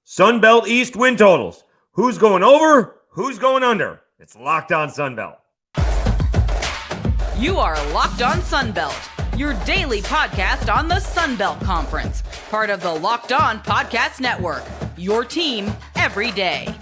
Sunbelt East win totals. Who's going over? Who's going under? It's Locked On Sunbelt. You are Locked On Sunbelt, your daily podcast on the Sunbelt Conference, part of the Locked On Podcast Network, your team every day.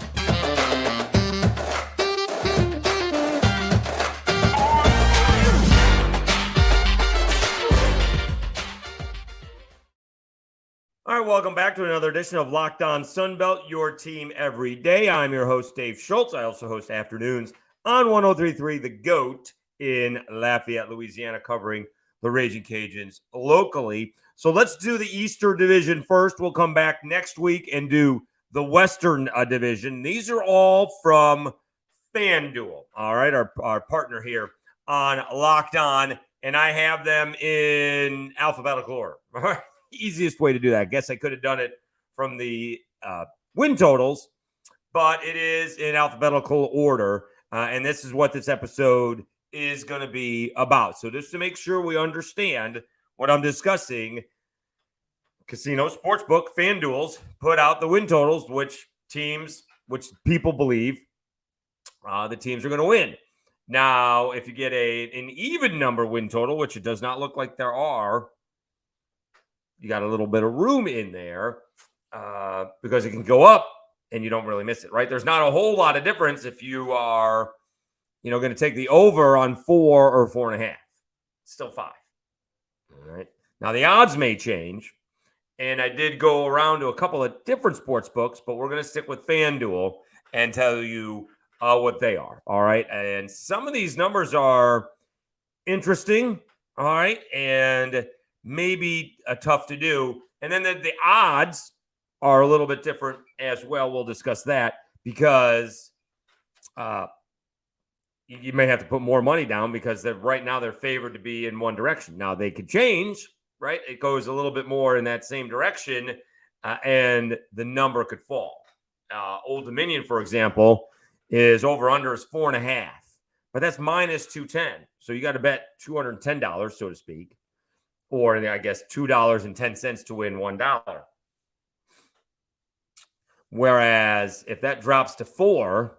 All right, welcome back to another edition of Locked On Sunbelt, your team every day. I'm your host, Dave Schultz. I also host afternoons on 103.3 The GOAT in Lafayette, Louisiana, covering the Raging Cajuns locally. So let's do the Eastern Division first. We'll come back next week and do the Western Division. These are all from FanDuel, all right, our partner here on Locked On, and I have them in alphabetical order. All right. Easiest way to do that. I guess I could have done it from the win totals, but it is in alphabetical order. And this is what this episode is going to be about. So just to make sure we understand what I'm discussing, Casino Sportsbook, FanDuel's put out the win totals, which people believe the teams are going to win. Now, if you get an even number win total, which it does not look like there are, you got a little bit of room in there because it can go up and you don't really miss it, right? There's not a whole lot of difference if you are, going to take the over on 4 or 4.5. It's still 5. All right. Now, the odds may change, and I did go around to a couple of different sports books, but we're going to stick with FanDuel and tell you what they are. All right. And some of these numbers are interesting. All right. And maybe tough to do. And then the odds are a little bit different as well. We'll discuss that because you may have to put more money down because right now they're favored to be in one direction. Now they could change, right? It goes a little bit more in that same direction and the number could fall. Old Dominion, for example, is over under is 4.5, but that's minus 210. So you got to bet $210, so to speak. Or I guess $2.10 to win $1. Whereas if that drops to 4,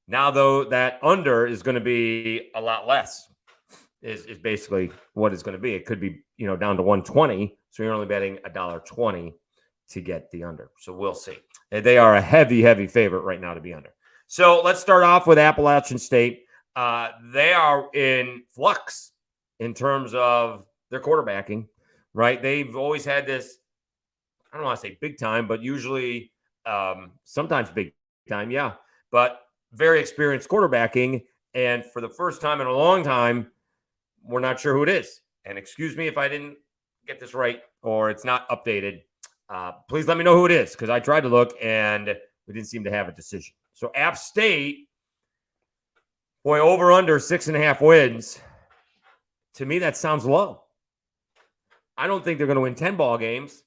now though that under is going to be a lot less. Is basically what it's going to be. It could be down to 120, so you're only betting $1.20 to get the under. So we'll see. They are a heavy favorite right now to be under. So let's start off with Appalachian State. They are in flux in terms of their quarterbacking, right? They've always had this, I don't want to say big time, but usually sometimes big time, yeah. But very experienced quarterbacking. And for the first time in a long time, we're not sure who it is. And excuse me if I didn't get this right or it's not updated. Please let me know who it is because I tried to look and we didn't seem to have a decision. So App State, boy, over under 6.5 wins. To me, that sounds low. I don't think they're going to win 10 ball games.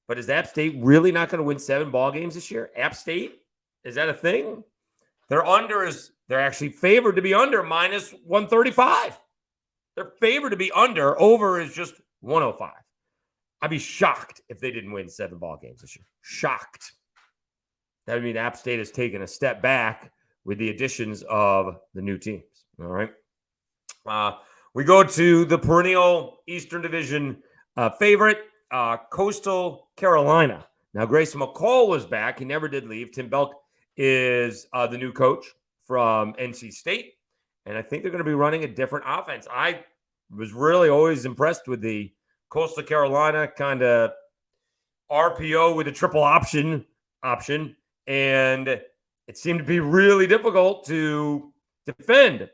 But is App State really not going to win 7 ball games this year? App State? Is that a thing? They're actually favored to be under minus 135. They're favored to be under. Over is just 105. I'd be shocked if they didn't win 7 ball games this year. Shocked. That would mean App State has taken a step back with the additions of the new teams. All right. We go to the perennial Eastern Division favorite, Coastal Carolina. Now, Grayson McCall was back. He never did leave. Tim Belk is the new coach from NC State, and I think they're going to be running a different offense. I was really always impressed with the Coastal Carolina kind of RPO with a triple option, and it seemed to be really difficult to defend.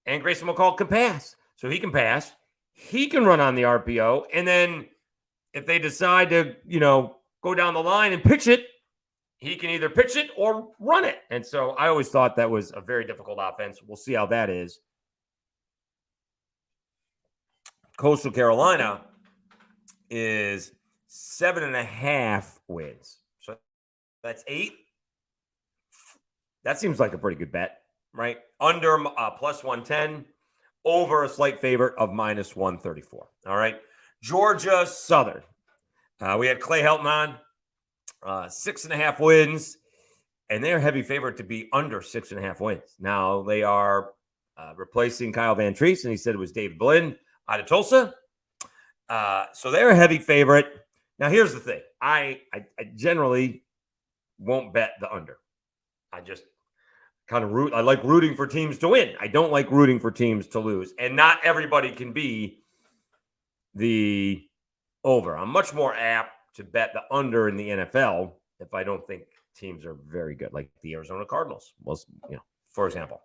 And Grayson McCall can pass. So he can pass, he can run on the RPO, and then if they decide to, go down the line and pitch it, he can either pitch it or run it. And so I always thought that was a very difficult offense. We'll see how that is. Coastal Carolina is 7.5 wins. So that's 8. That seems like a pretty good bet, right? Under plus 110, over a slight favorite of minus 134. All right. Georgia Southern. We had Clay Helton 6.5 wins, and they're a heavy favorite to be under 6.5 wins. Now they are replacing Kyle Van Treese, and he said it was David Blinn out of Tulsa. So they're a heavy favorite. Now here's the thing: I generally won't bet the under. I just kind of root. I like rooting for teams to win. I don't like rooting for teams to lose, and not everybody can be the over. I'm much more apt to bet the under in the NFL if I don't think teams are very good, like the Arizona Cardinals. Well, for example,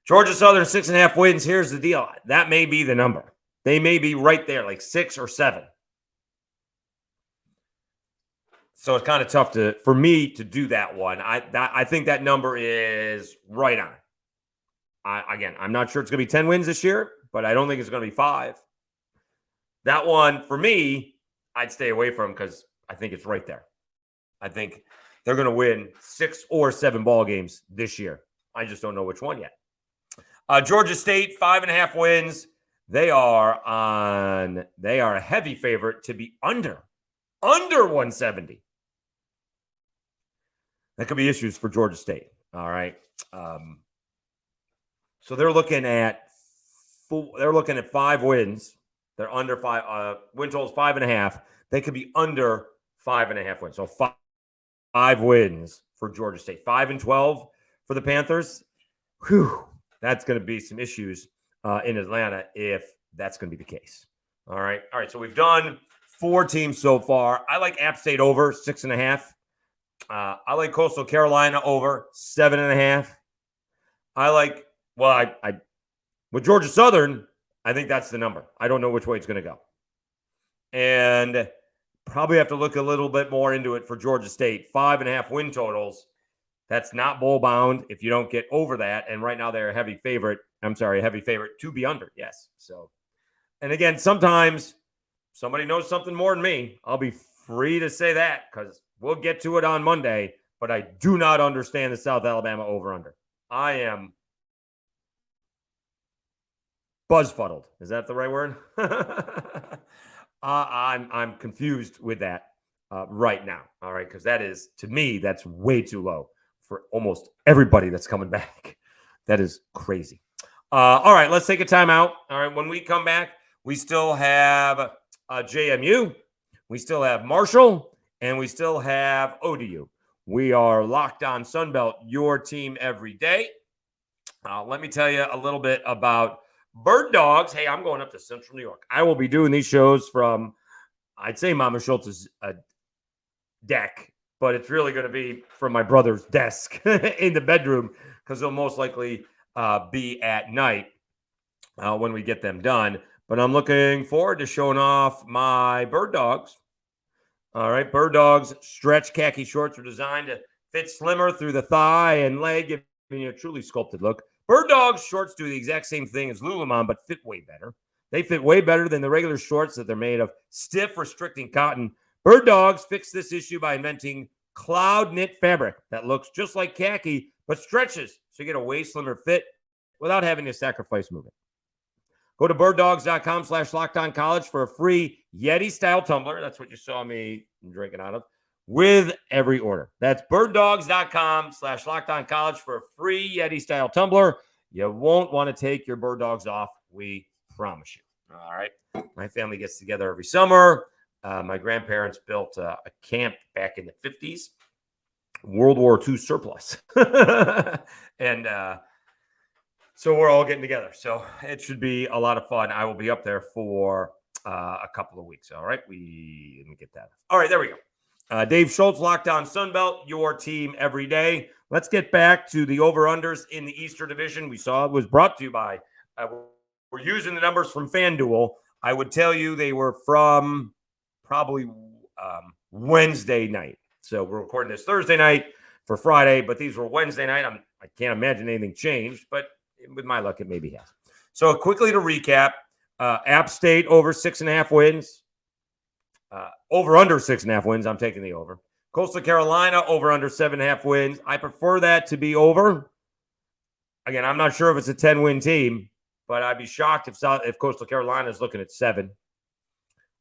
Georgia Southern 6.5 wins. Here's the deal: that may be the number. They may be right there, like 6 or 7. So it's kind of tough for me to do that one. I think that number is right on. I'm not sure it's going to be 10 wins this year, but I don't think it's going to be 5. That one, for me, I'd stay away from because I think it's right there. I think they're going to win 6 or 7 ball games this year. I just don't know which one yet. Georgia State, 5.5 wins. They are a heavy favorite to be under 170. That could be issues for Georgia State. All right. So they're looking at 5 wins. They're under 5. Win total's 5.5. They could be under 5.5 wins. So 5 wins for Georgia State. 5-12 for the Panthers. Whew, that's going to be some issues in Atlanta if that's going to be the case. All right. So we've done 4 teams so far. I like App State over 6.5. I like Coastal Carolina over 7.5. I like, with Georgia Southern, I think that's the number. I don't know which way it's going to go. And probably have to look a little bit more into it for Georgia State. 5.5 win totals. That's not bowl bound if you don't get over that. And right now they're a heavy favorite to be under. Yes. So, and again, sometimes somebody knows something more than me. I'll be free to say that because we'll get to it on Monday, but I do not understand the South Alabama over-under. I am buzzfuddled. Is that the right word? I'm confused with that right now. All right, because that is, to me, that's way too low for almost everybody that's coming back. That is crazy. All right, let's take a timeout. All right, when we come back, we still have JMU, we still have Marshall, and we still have ODU. We are Locked On Sunbelt, your team every day. Let me tell you a little bit about Birddogs. Hey, I'm going up to Central New York. I will be doing these shows from, I'd say, Mama Schultz's deck, but it's really going to be from my brother's desk in the bedroom because they'll most likely be at night when we get them done. But I'm looking forward to showing off my Birddogs. All right, Birddogs stretch khaki shorts are designed to fit slimmer through the thigh and leg, giving you a truly sculpted look. Birddogs shorts do the exact same thing as Lululemon, but fit way better. They fit way better than the regular shorts that they're made of stiff, restricting cotton. Birddogs fixed this issue by inventing cloud knit fabric that looks just like khaki, but stretches so you get a way slimmer fit without having to sacrifice movement. Go to birddogs.com/lockedoncollege for a free Yeti-style tumbler. That's what you saw me drinking out of with every order. That's birddogs.com/lockedoncollege for a free Yeti-style tumbler. You won't want to take your Birddogs off. We promise you. All right. My family gets together every summer. My grandparents built a camp back in the 50s, World War II surplus. And so we're all getting together. So it should be a lot of fun. I will be up there for a couple of weeks. All right. Let me get that. All right. There we go. Dave Schultz, Locked On Sunbelt, your team every day. Let's get back to the over-unders in the Eastern Division. We saw it was brought to you by, we're using the numbers from FanDuel. I would tell you they were from probably Wednesday night. So we're recording this Thursday night for Friday, but these were Wednesday night. I can't imagine anything changed, but with my luck, it maybe has. So quickly to recap, App State over 6.5 wins. Over under 6.5 wins. I'm taking the over. Coastal Carolina over under 7.5 wins. I prefer that to be over. Again, I'm not sure if it's a 10-win team, but I'd be shocked if Coastal Carolina is looking at 7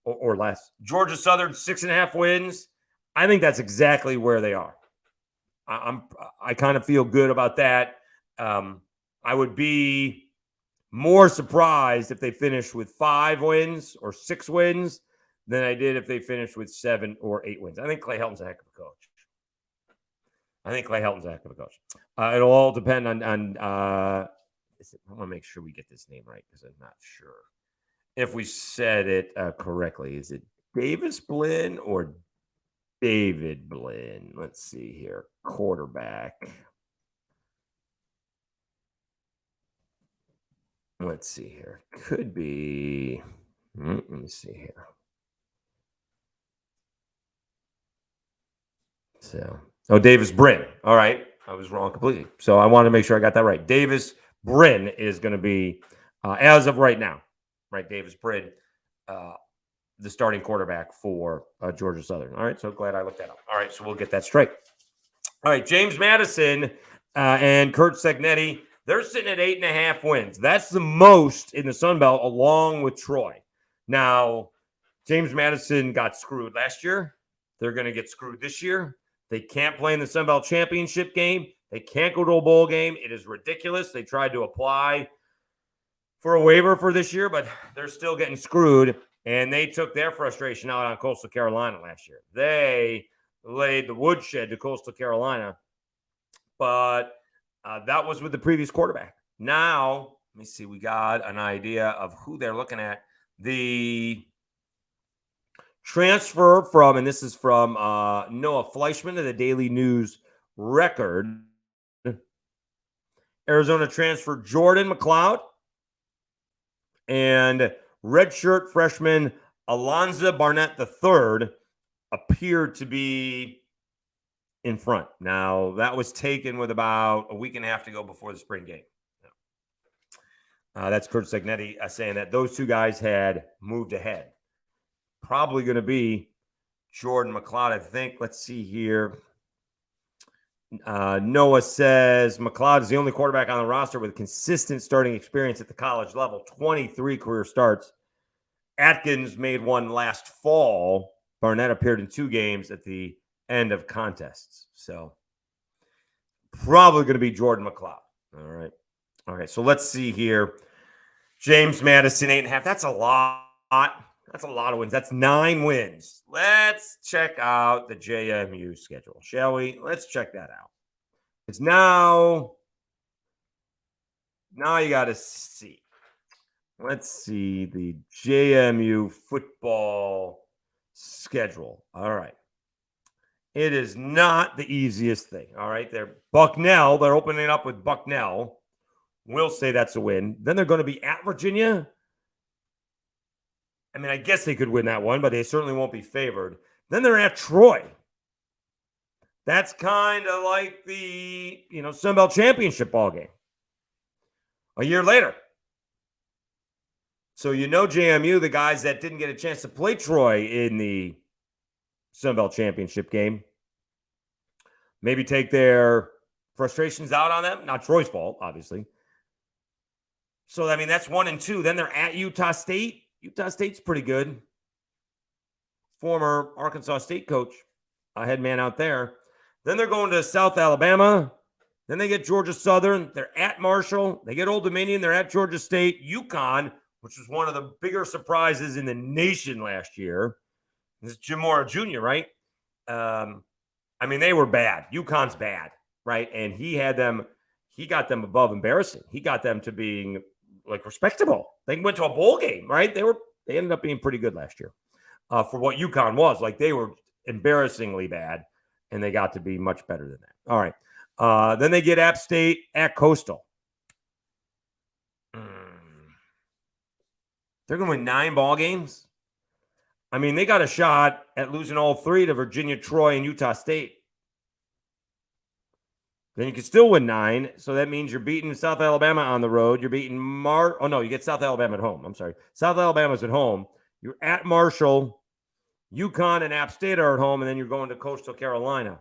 or less. Georgia Southern 6.5 wins. I think that's exactly where they are. I kind of feel good about that. I would be more surprised if they finish with 5 wins or 6 wins than I did if they finished with 7 or 8 wins. I think Clay Helton's a heck of a coach. It'll all depend on I want to make sure we get this name right because I'm not sure if we said it correctly. Is it Davis Blinn or David Blinn? Let's see here. Quarterback. Let's see here. Could be. Let me see here. So, Davis Brin. All right. I was wrong completely. So I want to make sure I got that right. Davis Brin is going to be, as of right now, right? Davis Brin, the starting quarterback for Georgia Southern. All right. So glad I looked that up. All right. So we'll get that straight. All right. James Madison and Kurt Segnetti, they're sitting at 8.5 wins. That's the most in the Sun Belt, along with Troy. Now, James Madison got screwed last year. They're going to get screwed this year. They can't play in the Sun Belt championship game. They can't go to a bowl game. It is ridiculous. They tried to apply for a waiver for this year, but they're still getting screwed. And they took their frustration out on Coastal Carolina last year. They laid the woodshed to Coastal Carolina, but that was with the previous quarterback. Now, let me see. We got an idea of who they're looking at. The transfer from, and this is from Noah Fleischman of the Daily News Record. Arizona transfer Jordan McLeod and redshirt freshman Alonzo Barnett III appeared to be in front. Now, that was taken with about a week and a half to go before the spring game. That's Kurt Segnetti saying that those two guys had moved ahead. Probably going to be Jordan McLeod, I think. Let's see here. Noah says McLeod is the only quarterback on the roster with consistent starting experience at the college level, 23 career starts. Atkins made one last fall. Barnett appeared in 2 games at the end of contests. So probably going to be Jordan McLeod. All right. Okay, so let's see here. James Madison, 8.5. That's a lot. That's a lot of wins. That's 9 wins. Let's check out the JMU schedule, shall we? Let's check that out. It's now you got to see. Let's see the JMU football schedule. All right. It is not the easiest thing. All right. They're Bucknell. They're opening up with Bucknell. We'll say that's a win. Then they're going to be at Virginia. I mean, I guess they could win that one, but they certainly won't be favored. Then they're at Troy. That's kind of like the, Sun Belt Championship ball game a year later. So JMU, the guys that didn't get a chance to play Troy in the Sun Belt Championship game, maybe take their frustrations out on them. Not Troy's fault, obviously. So, I mean, that's 1 and 2. Then they're at Utah State. Utah State's pretty good. Former Arkansas State coach, head man out there. Then they're going to South Alabama. Then they get Georgia Southern. They're at Marshall. They get Old Dominion. They're at Georgia State. UConn, which was one of the bigger surprises in the nation last year. This is Jim Mora Jr., right? I mean, they were bad. UConn's bad, right? And he got them above embarrassing. He got them to being respectable. They went to a bowl game, right? They ended up being pretty good last year for what UConn was. They were embarrassingly bad, and they got to be much better than that. All right. Then they get App State at Coastal. They're going to win 9 ball games. I mean, they got a shot at losing all 3 to Virginia, Troy, and Utah State. Then you can still win 9. So that means you're beating South Alabama on the road. You're beating you get South Alabama at home. I'm sorry. South Alabama's at home. You're at Marshall. UConn and App State are at home, and then you're going to Coastal Carolina.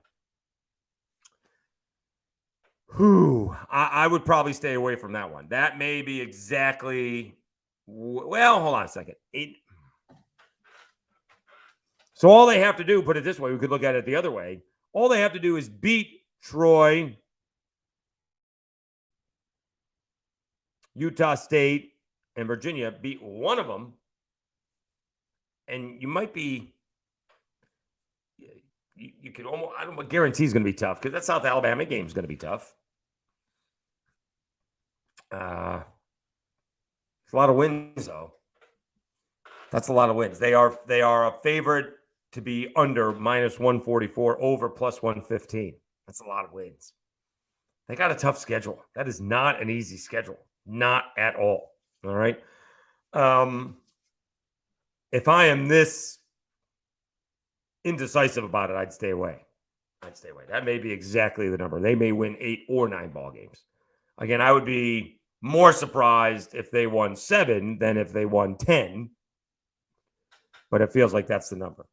I would probably stay away from that one. That may be exactly. Well, hold on a second. So all they have to do, put it this way, we could look at it the other way. All they have to do is beat Troy, Utah State, and Virginia, beat one of them, and you might be, you could almost, I don't guarantee it's going to be tough because that South Alabama game is going to be tough. It's a lot of wins, though. That's a lot of wins. They are a favorite to be under -144, over +115. That's a lot of wins. They got a tough schedule. That is not an easy schedule. Not at all. All right. If I am this indecisive about it, I'd stay away. That may be exactly the number. They may win 8 or 9 ball games. Again, I would be more surprised if they won 7 than if they won 10. But it feels like that's the number.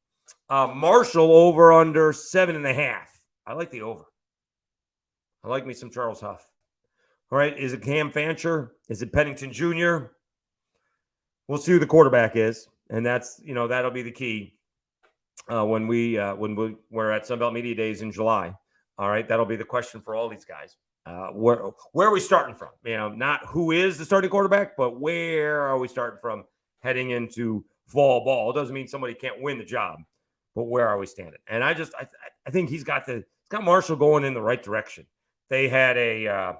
Marshall over under 7.5. I like the over. I like me some Charles Huff. All right. Is it Cam Fancher? Is it Pennington Jr.? We'll see who the quarterback is. And that's, that'll be the key when we're at Sunbelt Media Days in July. All right. That'll be the question for all these guys. Where are we starting from? Not who is the starting quarterback, but where are we starting from heading into fall ball? It doesn't mean somebody can't win the job, but where are we standing? And I think he's got Marshall going in the right direction. They had a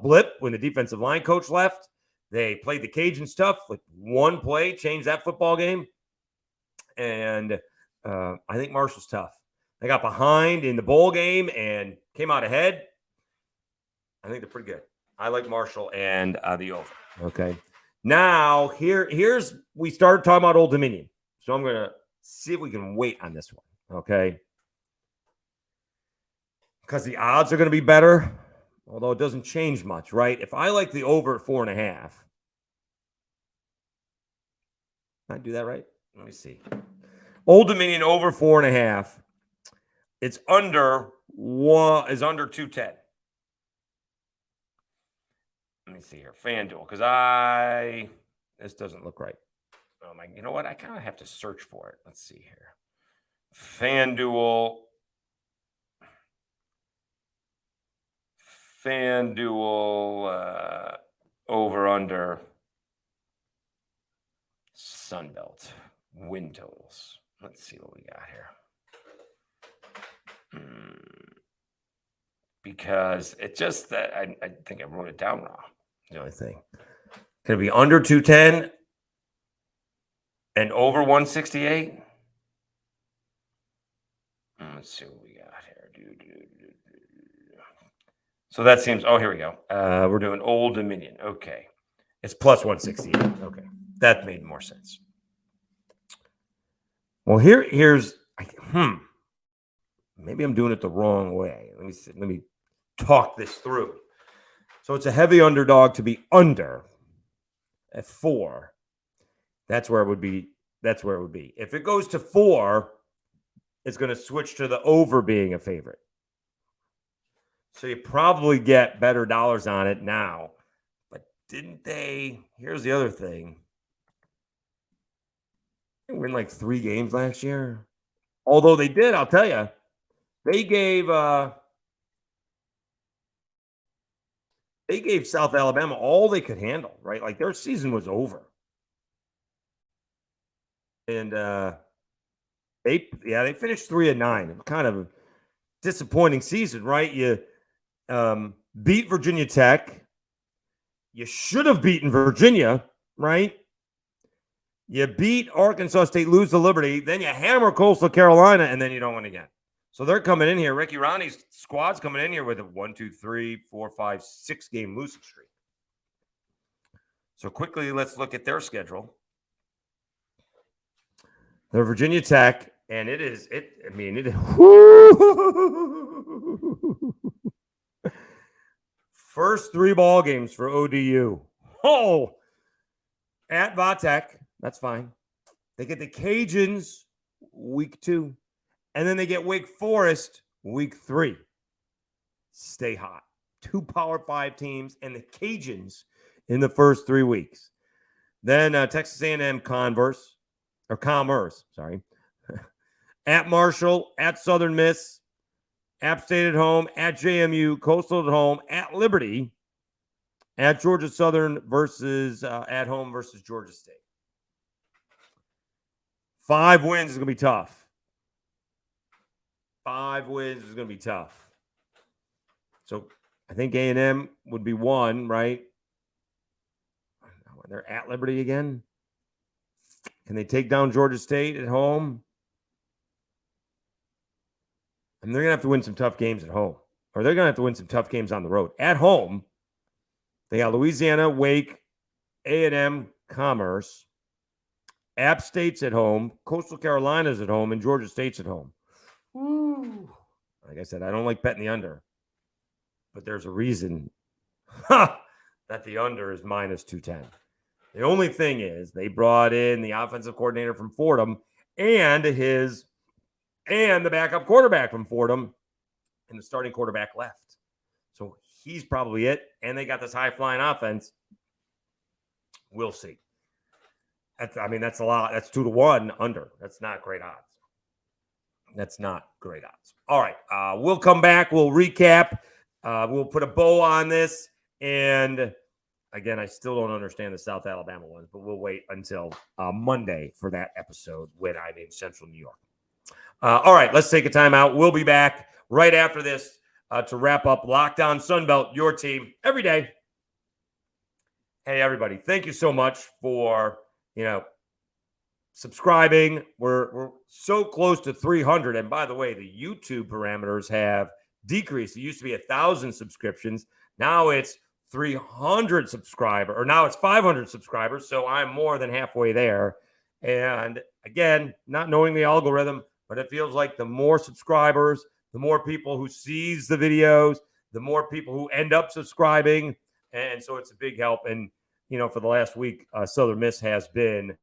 blip when the defensive line coach left. They played the Cajun stuff, like one play changed that football game. And I think Marshall's tough. They got behind in the bowl game and came out ahead. I think they're pretty good. I like Marshall and the over. Okay. Now, here's we started talking about Old Dominion. So I'm going to see if we can wait on this one. Okay. Because the odds are going to be better, although it doesn't change much, right? If I like the over at 4.5, can I do that right? Let me see. Old Dominion over 4.5. It's under 210. Let me see here. FanDuel, because this doesn't look right. Oh my, you know what? I kind of have to search for it. Let's see here. FanDuel over under Sunbelt win totals. Let's see what we got here. Because it just that I think I wrote it down wrong. The only thing. Could it be under 210 and over 168? Let's see what we got here. So that seems, here we go. We're doing Old Dominion. Okay. It's plus 168. Okay. That made more sense. Well, here's maybe I'm doing it the wrong way. Let me talk this through. So it's a heavy underdog to be under at 4. That's where it would be. If it goes to 4, it's going to switch to the over being a favorite. So you probably get better dollars on it now. But didn't they? Here's the other thing. They win like 3 games last year. Although they did, I'll tell you, they gave South Alabama all they could handle, right? Like their season was over. And they finished 3-9. Kind of a disappointing season, right? You beat Virginia Tech. You should have beaten Virginia, right? You beat Arkansas State, lose to Liberty, then you hammer Coastal Carolina, and then you don't win again. So they're coming in here. Ricky Ronnie's squad's coming in here with a 1, 2, 3, 4, 5, 6 game losing streak. So quickly, let's look at their schedule. They're Virginia Tech, and it is. First 3 ball games for ODU. At Vatech, that's fine. They get the Cajuns week 2, and then they get Wake Forest week 3. Stay hot. 2 Power 5 teams and the Cajuns in the first 3 weeks. Then Texas A&M Commerce, sorry. at Marshall, at Southern Miss, App State at home, at JMU, Coastal at home, at Liberty, at Georgia Southern versus at home versus Georgia State. 5 wins is going to be tough. 5 wins is going to be tough. So I think A&M would be 1, right? They're at Liberty again. Can they take down Georgia State at home? And they're going to have to win some tough games at home. Or they're going to have to win some tough games on the road. At home, they got Louisiana, Wake, A&M, Commerce, App State's at home, Coastal Carolina's at home, and Georgia State's at home. Woo. Like I said, I don't like betting the under. But there's a reason that the under is minus 210. The only thing is they brought in the offensive coordinator from Fordham and the backup quarterback from Fordham, and the starting quarterback left. So he's probably it. And they got this high-flying offense. We'll see. That's a lot. That's 2-1 under. That's not great odds. All right. We'll come back. We'll recap. We'll put a bow on this. And again, I still don't understand the South Alabama ones, but we'll wait until Monday for that episode when I'm in Central New York. All right, let's take a timeout. We'll be back right after this to wrap up Locked On Sunbelt, your team every day. Hey, everybody, thank you so much for, subscribing. We're so close to 300. And by the way, the YouTube parameters have decreased. It used to be 1,000 subscriptions. Now it's 300 subscribers, or now it's 500 subscribers. So I'm more than halfway there. And again, not knowing the algorithm, but it feels like the more subscribers, the more people who sees the videos, the more people who end up subscribing. And so it's a big help. And, for the last week, Southern Miss has been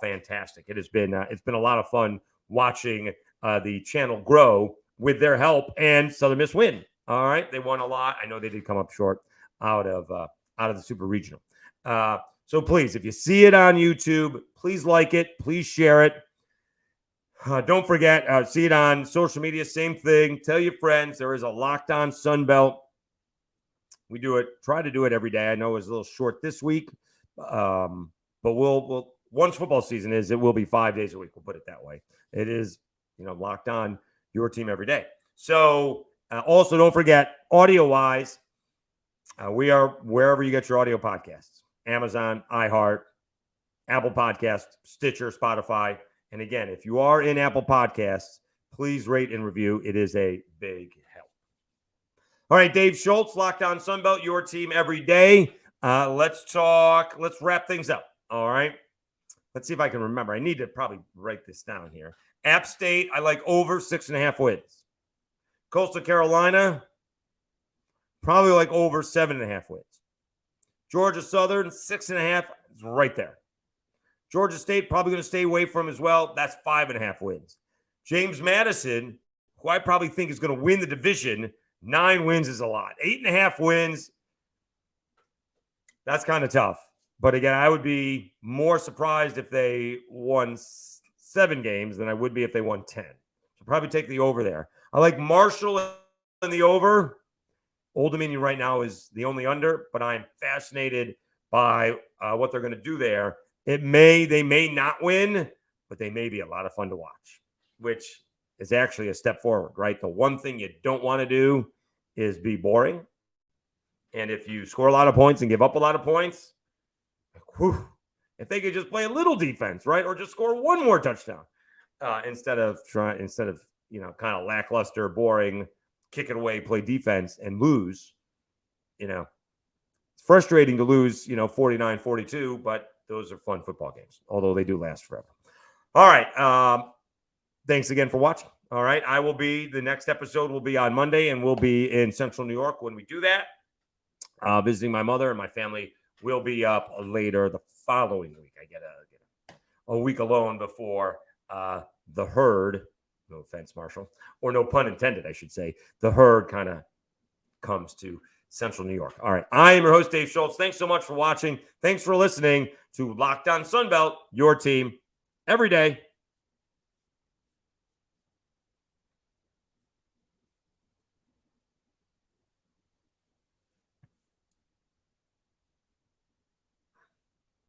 fantastic. It's been a lot of fun watching the channel grow with their help and Southern Miss win. All right. They won a lot. I know they did come up short out of the Super Regional. So please, if you see it on YouTube, please like it. Please share it. Don't forget, see it on social media. Same thing. Tell your friends there is a Locked On Sunbelt. We try to do it every day. I know it was a little short this week, but we'll once football season is, it will be 5 days a week. We'll put it that way. It is, Locked On, your team every day. So also don't forget, audio-wise, we are wherever you get your audio podcasts. Amazon, iHeart, Apple Podcasts, Stitcher, Spotify. And again, if you are in Apple Podcasts, please rate and review. It is a big help. All right, Dave Schultz, Locked On Sunbelt, your team every day. Let's wrap things up. All right. Let's see if I can remember. I need to probably write this down here. App State, I like over 6.5 wins. Coastal Carolina, probably like over 7.5 wins. Georgia Southern, 6.5 is right there. Georgia State, probably going to stay away from as well. That's 5.5 wins. James Madison, who I probably think is going to win the division, 9 wins is a lot. 8.5 wins, that's kind of tough. But again, I would be more surprised if they won 7 games than I would be if they won 10. So probably take the over there. I like Marshall in the over. Old Dominion right now is the only under, but I'm fascinated by what they're going to do there. They may not win, but they may be a lot of fun to watch, which is actually a step forward, right? The one thing you don't want to do is be boring. And if you score a lot of points and give up a lot of points, if they could just play a little defense, right? Or just score one more touchdown instead of kind of lackluster, boring, kick it away, play defense and lose. It's frustrating to lose, 49-42, but those are fun football games, although they do last forever. All right. Thanks again for watching. All right. The next episode will be on Monday, and we'll be in Central New York when we do that. Visiting my mother, and my family will be up later the following week. I get a week alone before the herd, no offense, Marshall, or no pun intended, I should say, the herd kind of comes to Central New York. All right. I am your host, Dave Schultz. Thanks so much for watching. Thanks for listening to Locked On Sunbelt, your team every day.